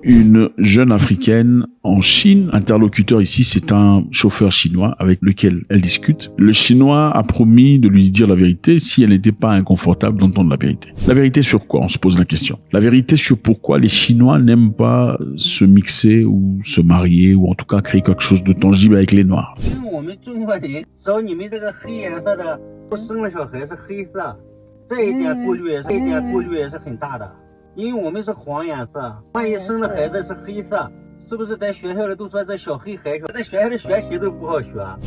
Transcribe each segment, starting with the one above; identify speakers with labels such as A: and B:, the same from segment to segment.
A: une jeune africaine en Chine. Interlocuteur ici, c'est un chauffeur chinois avec lequel elle discute. Le chinois a promis de lui dire la vérité si elle n'était pas inconfortable d'entendre la vérité. La vérité sur quoi? On se pose la question. La vérité sur pourquoi les Chinois n'aiment pas se mixer ou se marier ou en tout cas créer quelque chose de tangible avec les Noirs.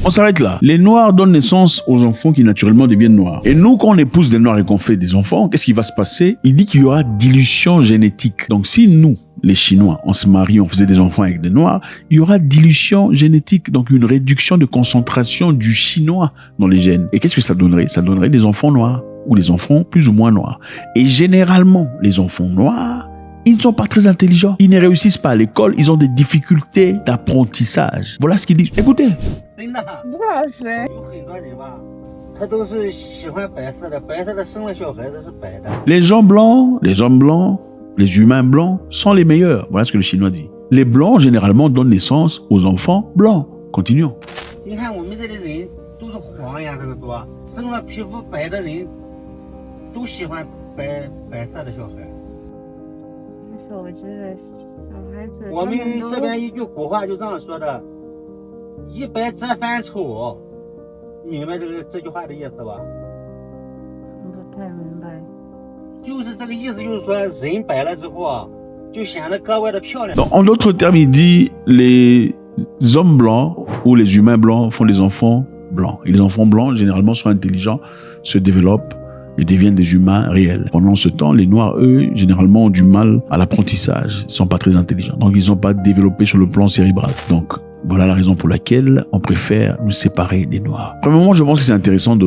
A: On s'arrête là. Les Noirs donnent naissance aux enfants qui naturellement deviennent noirs. Et nous, quand on épouse des Noirs et qu'on fait des enfants, qu'est-ce qui va se passer? Il dit qu'il y aura dilution génétique. Donc si nous, les Chinois, on se marie, on faisait des enfants avec des Noirs, il y aura dilution génétique, donc une réduction de concentration du chinois dans les gènes. Et qu'est-ce que ça donnerait? Ça donnerait des enfants noirs ou des enfants plus ou moins noirs. Et généralement, les enfants noirs, ils ne sont pas très intelligents. Ils ne réussissent pas à l'école. Ils ont des difficultés d'apprentissage. Voilà ce qu'ils disent. Écoutez. Les gens blancs, les hommes blancs, les humains blancs sont les meilleurs. Voilà ce que le Chinois dit. Les blancs, généralement, donnent naissance aux enfants blancs. Continuons. Donc, en d'autres termes, il dit les hommes blancs ou les humains blancs font des enfants blancs. Et les enfants blancs, généralement, sont intelligents, se développent et deviennent des humains réels. Pendant ce temps, les Noirs, eux, généralement, ont du mal à l'apprentissage. Ils ne sont pas très intelligents. Donc, ils n'ont pas développé sur le plan cérébral. Donc, voilà la raison pour laquelle on préfère nous séparer des Noirs. Premièrement, je pense que c'est intéressant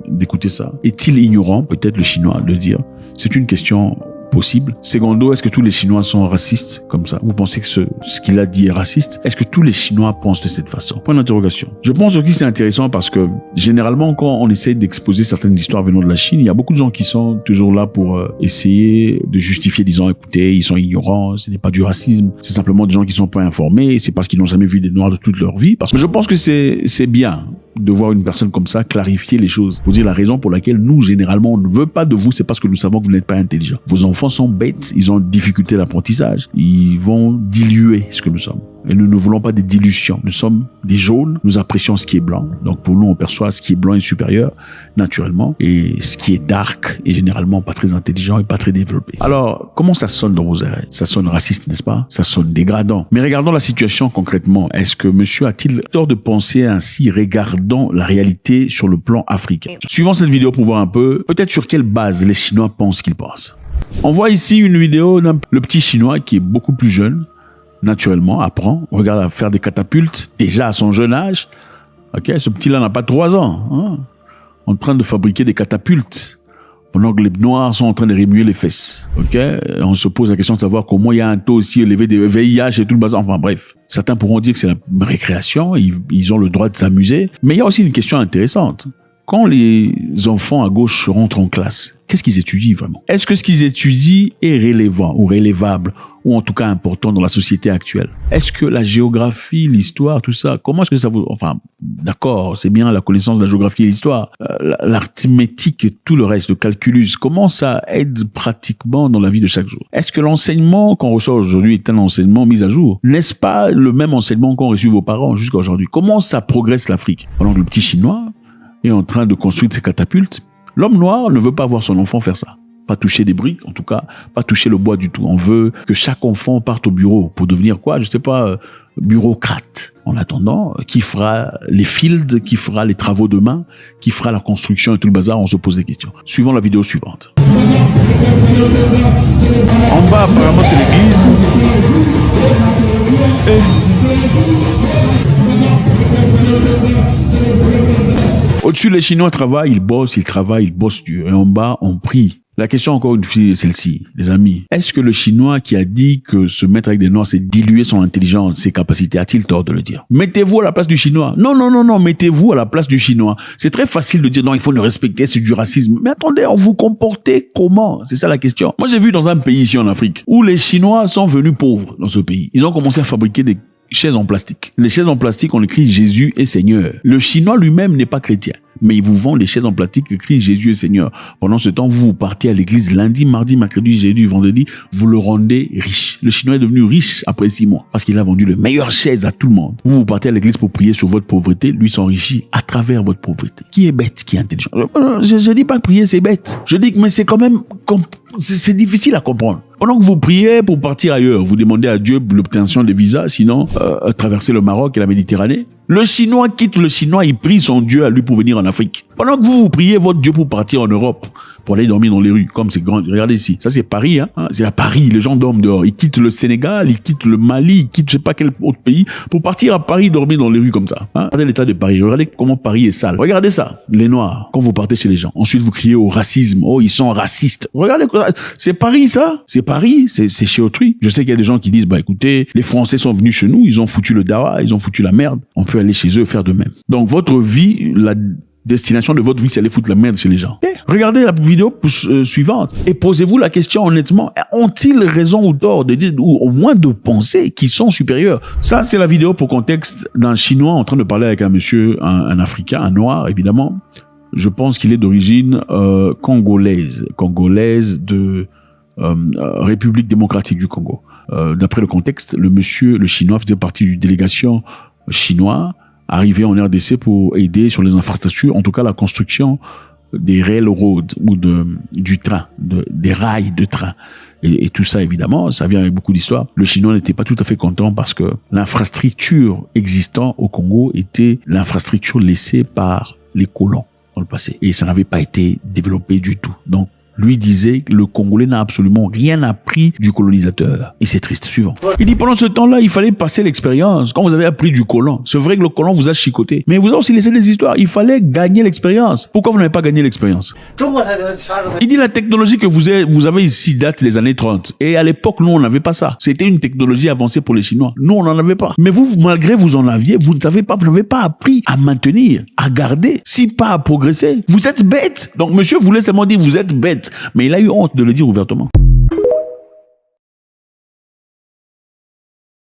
A: d'écouter ça. Est-il ignorant, peut-être le Chinois, de dire? C'est une question possible. Secondo, est-ce que tous les Chinois sont racistes comme ça? Vous pensez que ce qu'il a dit est raciste? Est-ce que tous les Chinois pensent de cette façon? Point d'interrogation. Je pense aussi que c'est intéressant parce que généralement, quand on essaie d'exposer certaines histoires venant de la Chine, il y a beaucoup de gens qui sont toujours là pour essayer de justifier, disant, écoutez, ils sont ignorants, ce n'est pas du racisme, c'est simplement des gens qui sont pas informés, c'est parce qu'ils n'ont jamais vu des Noirs de toute leur vie. Parce que je pense que c'est bien de voir une personne comme ça clarifier les choses. Pour dire la raison pour laquelle nous, généralement, on ne veut pas de vous, c'est parce que nous savons que vous n'êtes pas intelligent. Vos enfants sont bêtes, ils ont difficulté d'apprentissage, ils vont diluer ce que nous sommes. Et nous ne voulons pas des dilutions. Nous sommes des jaunes, nous apprécions ce qui est blanc. Donc pour nous, on perçoit ce qui est blanc et supérieur, naturellement. Et ce qui est dark est généralement pas très intelligent et pas très développé. Alors, comment ça sonne dans vos oreilles? Ça sonne raciste, n'est-ce pas? Ça sonne dégradant. Mais regardons la situation concrètement. Est-ce que monsieur a-t-il tort de penser ainsi? Regardons la réalité sur le plan africain. Suivons cette vidéo pour voir un peu, peut-être sur quelle base les Chinois pensent qu'ils pensent. On voit ici une vidéo d'un le petit Chinois qui est beaucoup plus jeune, naturellement, apprend, regarde à faire des catapultes, déjà à son jeune âge. Ok, ce petit-là n'a pas 3 ans, hein, en train de fabriquer des catapultes, pendant que les Noirs sont en train de remuer les fesses. Ok, on se pose la question de savoir comment il y a un taux aussi élevé de VIH et tout le bazar. Enfin bref, certains pourront dire que c'est la récréation, ils ont le droit de s'amuser. Mais il y a aussi une question intéressante. Quand les enfants à gauche rentrent en classe, qu'est-ce qu'ils étudient vraiment? Est-ce que ce qu'ils étudient est relevant ou relevable ou en tout cas important dans la société actuelle? Est-ce que la géographie, l'histoire, tout ça, comment est-ce que ça vous... Enfin, d'accord, c'est bien la connaissance de la géographie et l'histoire, l'arithmétique et tout le reste, le calculus, comment ça aide pratiquement dans la vie de chaque jour? Est-ce que l'enseignement qu'on reçoit aujourd'hui est un enseignement mis à jour? N'est-ce pas le même enseignement qu'ont reçu vos parents jusqu'à aujourd'hui? Comment ça progresse l'Afrique? Pendant que le petit Chinois est en train de construire ses catapultes, l'homme noir ne veut pas voir son enfant faire ça. Pas toucher des briques, en tout cas, pas toucher le bois du tout. On veut que chaque enfant parte au bureau pour devenir quoi? Je sais pas, bureaucrate. En attendant, qui fera les fields, qui fera les travaux de main, qui fera la construction et tout le bazar, on se pose des questions. Suivons la vidéo suivante. En bas, apparemment, c'est l'église. Au-dessus, les Chinois travaillent, ils bossent dur. Et en bas, on prie. La question encore une fois est celle-ci, les amis. Est-ce que le Chinois qui a dit que se mettre avec des Noirs, c'est diluer son intelligence, ses capacités, a-t-il tort de le dire? Mettez-vous à la place du Chinois. Non, mettez-vous à la place du Chinois. C'est très facile de dire non, il faut nous respecter, c'est du racisme. Mais attendez, vous comportez comment? C'est ça la question. Moi, j'ai vu dans un pays ici en Afrique où les Chinois sont venus pauvres dans ce pays. Ils ont commencé à fabriquer des chaises en plastique. Les chaises en plastique, on écrit Jésus est Seigneur. Le Chinois lui-même n'est pas chrétien, mais il vous vend des chaises en plastique écrit Jésus est Seigneur. Pendant ce temps, vous partez à l'église lundi, mardi, mercredi, jeudi, vendredi, vous le rendez riche. Le Chinois est devenu riche après 6 mois parce qu'il a vendu les meilleures chaises à tout le monde. Vous partez à l'église pour prier sur votre pauvreté, lui s'enrichit à travers votre pauvreté. Qui est bête, qui est intelligent? Je dis pas que prier c'est bête. Je dis que mais c'est quand même c'est difficile à comprendre. Pendant que vous priez pour partir ailleurs, vous demandez à Dieu l'obtention des visas, sinon traverser le Maroc et la Méditerranée. Le Chinois quitte le Chinois, il prie son Dieu à lui pour venir en Afrique. Pendant que vous priez votre Dieu pour partir en Europe, pour aller dormir dans les rues, comme c'est grand. Regardez ici, ça c'est Paris, hein. C'est à Paris, les gens dorment dehors. Ils quittent le Sénégal, ils quittent le Mali, ils quittent je sais pas quel autre pays pour partir à Paris dormir dans les rues comme ça. Regardez l'état de Paris, regardez comment Paris est sale. Regardez ça, les Noirs, quand vous partez chez les gens. Ensuite vous criez au racisme, oh ils sont racistes. Regardez, c'est Paris ça, c'est Paris, c'est chez autrui. Je sais qu'il y a des gens qui disent, bah écoutez, les Français sont venus chez nous, ils ont foutu le dawa, ils ont foutu la merde. On peut aller chez eux et faire de même. Donc votre vie, la destination de votre vie, c'est aller foutre la merde chez les gens. Regardez la vidéo suivante et posez-vous la question honnêtement. Ont-ils raison ou tort de dire, ou au moins de penser qu'ils sont supérieurs? Ça, c'est la vidéo pour contexte d'un Chinois en train de parler avec un monsieur, un Africain, un Noir, évidemment. Je pense qu'il est d'origine congolaise de République démocratique du Congo. D'après le contexte, le Chinois faisait partie d'une délégation chinoise arrivé en RDC pour aider sur les infrastructures, en tout cas la construction des railroads ou du train, des rails de train. Et tout ça, évidemment, ça vient avec beaucoup d'histoire. Le Chinois n'était pas tout à fait content parce que l'infrastructure existante au Congo était l'infrastructure laissée par les colons dans le passé. Et ça n'avait pas été développé du tout. Donc, lui disait que le Congolais n'a absolument rien appris du colonisateur. Et c'est triste, suivant. Il dit, pendant ce temps-là, il fallait passer l'expérience. Quand vous avez appris du colon, c'est vrai que le colon vous a chicoté. Mais vous avez aussi laissé des histoires. Il fallait gagner l'expérience. Pourquoi vous n'avez pas gagné l'expérience? Il dit, la technologie que vous avez ici date des années 30. Et à l'époque, nous, on n'avait pas ça. C'était une technologie avancée pour les Chinois. Nous, on n'en avait pas. Mais vous, malgré vous en aviez, vous n'avez pas appris à maintenir, à garder, si pas à progresser. Vous êtes bête. Donc, monsieur voulait seulement dire, vous êtes bête. Mais il a eu honte de le dire ouvertement.